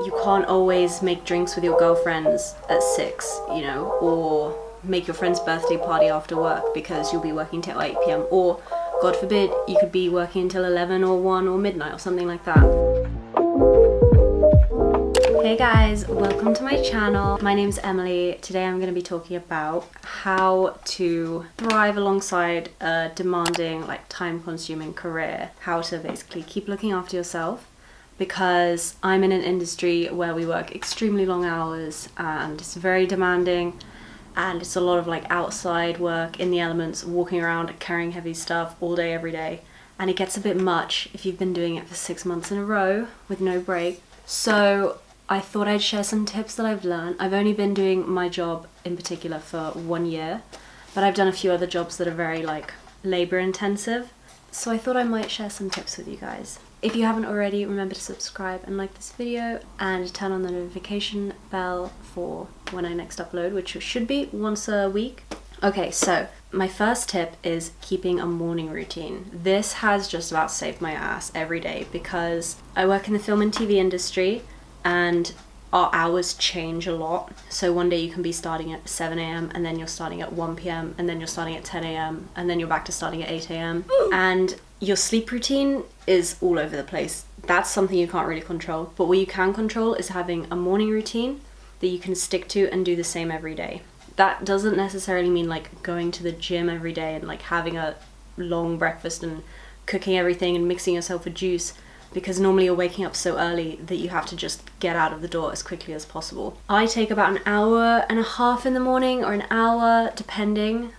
you can't always make drinks with your girlfriends at 6, you know, or make your friend's birthday party after work because you'll be working till 8 p.m. Or, God forbid, you could be working until 11 or 1 or midnight or something like that. Hey guys, welcome to my channel. My name's Emily. Today I'm going to be talking about how to thrive alongside a demanding, like time-consuming career. How to basically keep looking after yourself, because I'm in an industry where we work extremely long hours and it's very demanding, and it's a lot of like outside work in the elements, walking around carrying heavy stuff all day every day, and it gets a bit much if you've been doing it for 6 months in a row with no break. So I thought I'd share some tips that I've learned. I've only been doing my job in particular for 1 year, but I've done a few other jobs that are very like labor intensive. So I thought I might share some tips with you guys. If you haven't already, remember to subscribe and like this video and turn on the notification bell for when I next upload, which should be once a week. Okay, so my first tip is keeping a morning routine. This has just about saved my ass every day because I work in the film and TV industry and our hours change a lot. So one day you can be starting at 7 a.m. and then you're starting at 1 p.m. and then you're starting at 10 a.m. and then you're back to starting at 8 a.m. And your sleep routine is all over the place. That's something you can't really control. But what you can control is having a morning routine that you can stick to and do the same every day. That doesn't necessarily mean like going to the gym every day and like having a long breakfast and cooking everything and mixing yourself a juice, because normally you're waking up so early that you have to just get out of the door as quickly as possible. I take about an hour and a half in the morning, or an hour depending,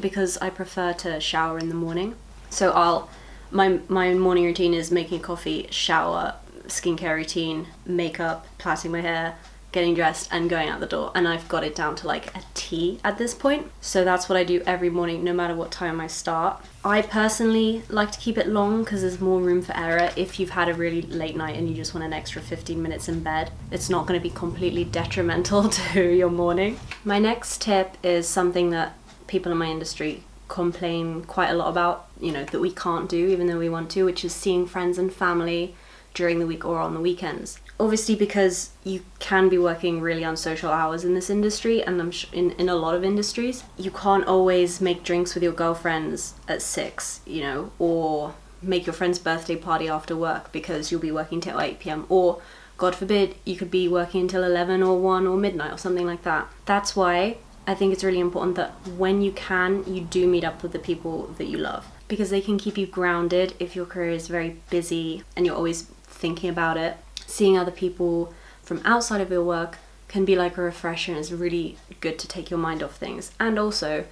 because I prefer to shower in the morning. So my morning routine is making coffee, shower, skincare routine, makeup, plaiting my hair, getting dressed and going out the door, and I've got it down to like a T at this point. So that's what I do every morning, no matter what time I start. I personally like to keep it long because there's more room for error. If you've had a really late night and you just want an extra 15 minutes in bed, it's not going to be completely detrimental to your morning. My next tip is something that people in my industry complain quite a lot about, you know, that we can't do even though we want to, which is seeing friends and family during the week or on the weekends. Obviously, because you can be working really unsocial hours in this industry, and I'm in a lot of industries, you can't always make drinks with your girlfriends at 6, you know, or make your friend's birthday party after work because you'll be working till 8 p.m. Or, God forbid, you could be working until 11 or 1 or midnight or something like that. That's why I think it's really important that when you can, you do meet up with the people that you love, because they can keep you grounded if your career is very busy and you're always thinking about it. Seeing other people from outside of your work can be like a refresher, and it's really good to take your mind off things. And also,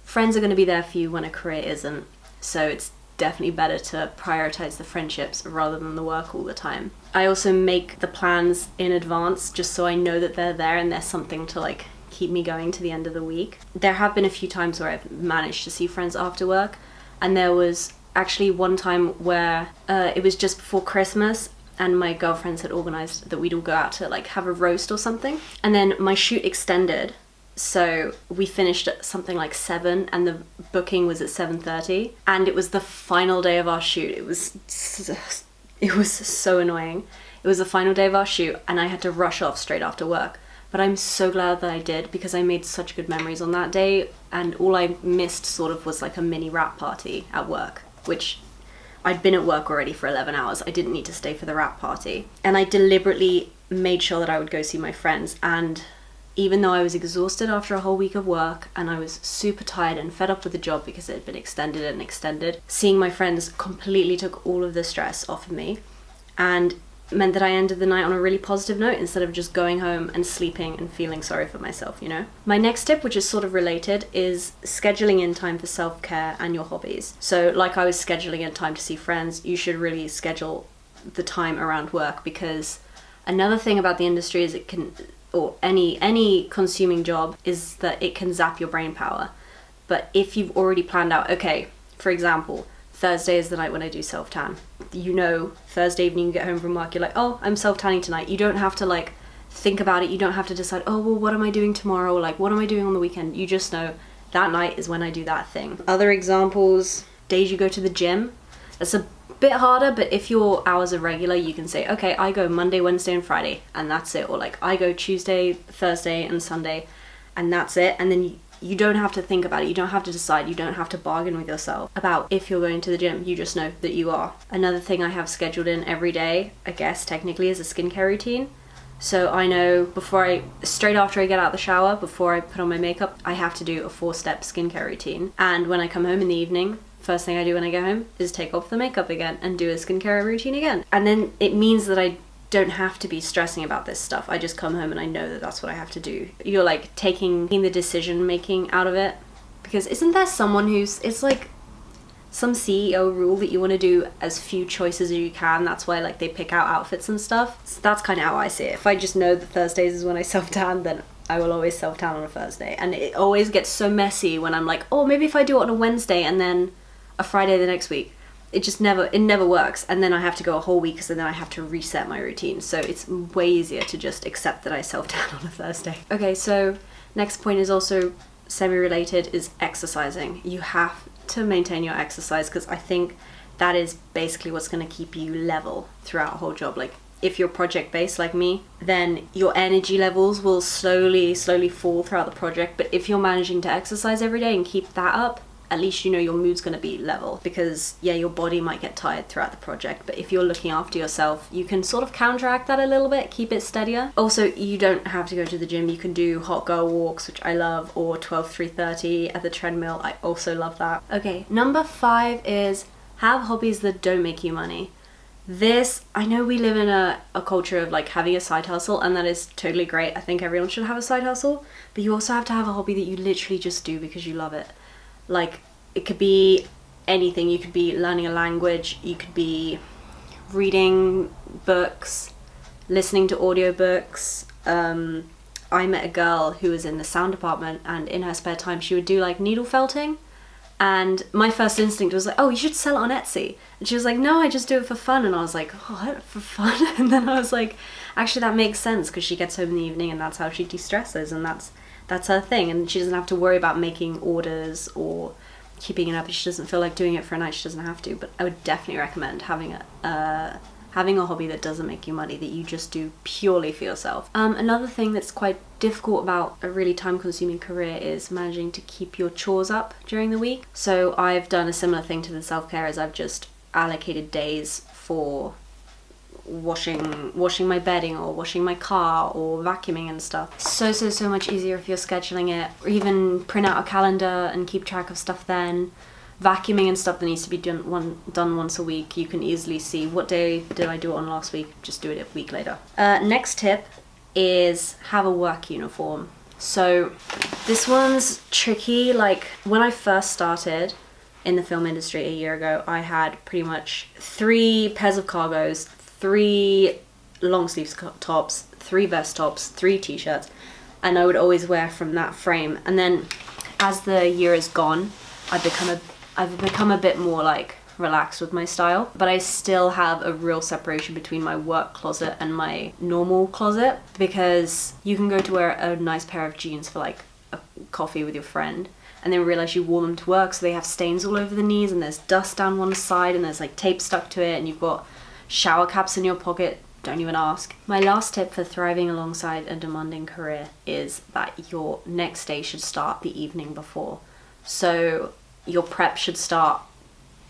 friends are going to be there for you when a career isn't, so it's definitely better to prioritize the friendships rather than the work all the time. I also make the plans in advance just so I know that they're there and there's something to like keep me going to the end of the week. There have been a few times where I've managed to see friends after work, and there was actually one time where it was just before Christmas, and my girlfriends had organized that we'd all go out to like have a roast or something, and then my shoot extended, so we finished at something like 7 and the booking was at 7:30, and it was the final day of our shoot. It was so annoying. It was the final day of our shoot and I had to rush off straight after work, but I'm so glad that I did, because I made such good memories on that day, and all I missed sort of was like a mini wrap party at work, which I'd been at work already for 11 hours. I didn't need to stay for the wrap party. And I deliberately made sure that I would go see my friends. And even though I was exhausted after a whole week of work and I was super tired and fed up with the job because it had been extended and extended, seeing my friends completely took all of the stress off of me and meant that I ended the night on a really positive note instead of just going home and sleeping and feeling sorry for myself, you know? My next tip, which is sort of related, is scheduling in time for self-care and your hobbies. So like I was scheduling in time to see friends, you should really schedule the time around work, because another thing about the industry is it can, or any consuming job, is that it can zap your brain power. But if you've already planned out, okay, for example, Thursday is the night when I do self-tan. You know, Thursday evening you get home from work, you're like, oh, I'm self-tanning tonight. You don't have to like think about it. You don't have to decide, oh, well, what am I doing tomorrow? Like, what am I doing on the weekend? You just know that night is when I do that thing. Other examples, days you go to the gym. That's a bit harder, but if your hours are regular, you can say, okay, I go Monday, Wednesday, and Friday, and that's it. Or like, I go Tuesday, Thursday, and Sunday, and that's it. And then you don't have to think about it. You don't have to decide. You don't have to bargain with yourself about if you're going to the gym. You just know that you are. Another thing I have scheduled in every day, I guess technically, is a skincare routine. So I know straight after I get out of the shower, before I put on my makeup, I have to do a 4-step skincare routine. And when I come home in the evening, first thing I do when I get home is take off the makeup again and do a skincare routine again. And then it means that I don't have to be stressing about this stuff. I just come home and I know that that's what I have to do. You're like taking the decision making out of it, because isn't there someone it's like some CEO rule that you want to do as few choices as you can? That's why like they pick out outfits and stuff. So that's kind of how I see it. If I just know that Thursdays is when I self-tan, then I will always self-tan on a Thursday. And it always gets so messy when I'm like, oh, maybe if I do it on a Wednesday and then a Friday the next week. It never works, and then I have to go a whole week, so then I have to reset my routine. So it's way easier to just accept that I self-tan on a Thursday. Okay, so next point is also semi-related, is exercising. You have to maintain your exercise, because I think that is basically what's going to keep you level throughout a whole job. Like, if you're project-based like me, then your energy levels will slowly fall throughout the project. But if you're managing to exercise every day and keep that up, at least you know your mood's going to be level, because yeah, your body might get tired throughout the project, but if you're looking after yourself, you can sort of counteract that a little bit, keep it steadier. Also, you don't have to go to the gym. You can do hot girl walks, which I love, or 12-3-30 at the treadmill. I also love that. Okay, number 5 is have hobbies that don't make you money. This, I know we live in a culture of like having a side hustle, and that is totally great. I think everyone should have a side hustle, but you also have to have a hobby that you literally just do because you love it. Like, it could be anything. You could be learning a language, you could be reading books, listening to audiobooks. I met a girl who was in the sound department, and in her spare time she would do like needle felting, and my first instinct was like, oh, you should sell it on Etsy. And she was like, no, I just do it for fun. And I was like, what, for fun? And then I was like, actually that makes sense, because she gets home in the evening and that's how she de-stresses, and that's her thing, and she doesn't have to worry about making orders or keeping it up. If she doesn't feel like doing it for a night, she doesn't have to. But I would definitely recommend having a hobby that doesn't make you money, that you just do purely for yourself. Another thing that's quite difficult about a really time-consuming career is managing to keep your chores up during the week. So I've done a similar thing to the self-care, as I've just allocated days for washing my bedding, or washing my car, or vacuuming and stuff. So much easier if you're scheduling it, or even print out a calendar and keep track of stuff then. Vacuuming and stuff that needs to be done once a week, you can easily see what day did I do it on last week, just do it a week later. Next tip is have a work uniform. So this one's tricky. Like, when I first started in the film industry a year ago, I had pretty much 3 pairs of cargos, 3 long sleeve tops, 3 vest tops, 3 t-shirts, and I would always wear from that frame. And then as the year has gone, I've become a bit more like relaxed with my style, but I still have a real separation between my work closet and my normal closet, because you can go to wear a nice pair of jeans for like a coffee with your friend, and then realize you wore them to work, so they have stains all over the knees, and there's dust down one side, and there's like tape stuck to it, and you've got shower caps in your pocket. Don't even ask. My last tip for thriving alongside a demanding career is that your next day should start the evening before. So your prep should start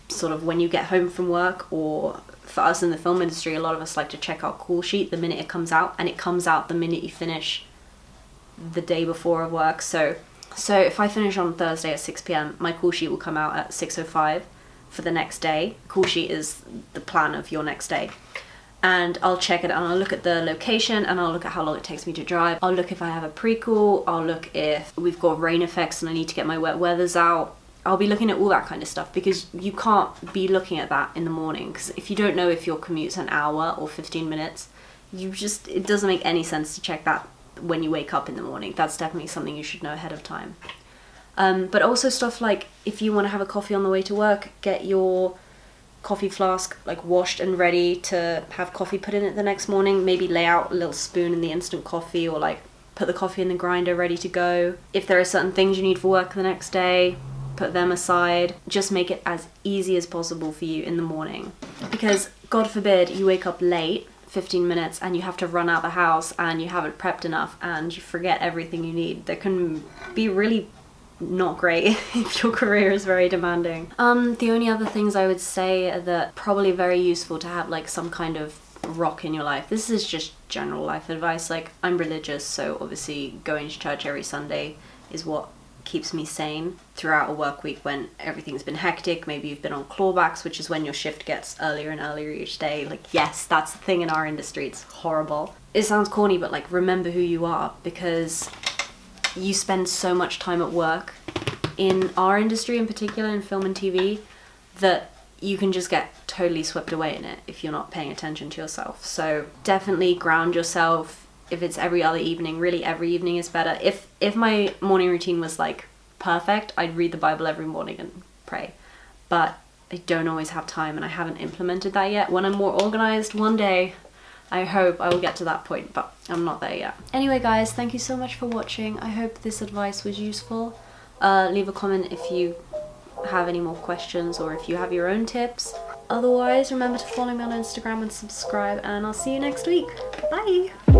sort of when you get home from work, or for us in the film industry, a lot of us like to check our call sheet the minute it comes out, and it comes out the minute you finish the day before of work. So if I finish on Thursday at 6 p.m, my call sheet will come out at 6:05 for the next day. Call sheet is the plan of your next day. And I'll check it, and I'll look at the location, and I'll look at how long it takes me to drive. I'll look if I have a pre-call. I'll look if we've got rain effects and I need to get my wet weathers out. I'll be looking at all that kind of stuff, because you can't be looking at that in the morning, because if you don't know if your commute's an hour or 15 minutes, it doesn't make any sense to check that when you wake up in the morning. That's definitely something you should know ahead of time. But also stuff like, if you want to have a coffee on the way to work, get your coffee flask like washed and ready to have coffee put in it the next morning. Maybe lay out a little spoon in the instant coffee, or like put the coffee in the grinder ready to go. If there are certain things you need for work the next day, put them aside. Just make it as easy as possible for you in the morning, because God forbid you wake up late 15 minutes and you have to run out the house and you haven't prepped enough and you forget everything you need. That can be really not great if your career is very demanding. The only other things I would say that probably very useful to have like some kind of rock in your life. This is just general life advice. Like, I'm religious, so obviously going to church every Sunday is what keeps me sane throughout a work week when everything's been hectic. Maybe you've been on clawbacks, which is when your shift gets earlier and earlier each day. Like, yes, that's the thing in our industry. It's horrible. It sounds corny, but like, remember who you are, because you spend so much time at work in our industry, in particular in film and TV, that you can just get totally swept away in it if you're not paying attention to yourself. So definitely ground yourself. If it's every other evening, really every evening is better. If my morning routine was like perfect, I'd read the Bible every morning and pray. But I don't always have time and I haven't implemented that yet. When I'm more organized, one day I hope I will get to that point, but I'm not there yet. Anyway guys, thank you so much for watching. I hope this advice was useful. Leave a comment if you have any more questions or if you have your own tips. Otherwise, remember to follow me on Instagram and subscribe, and I'll see you next week. Bye!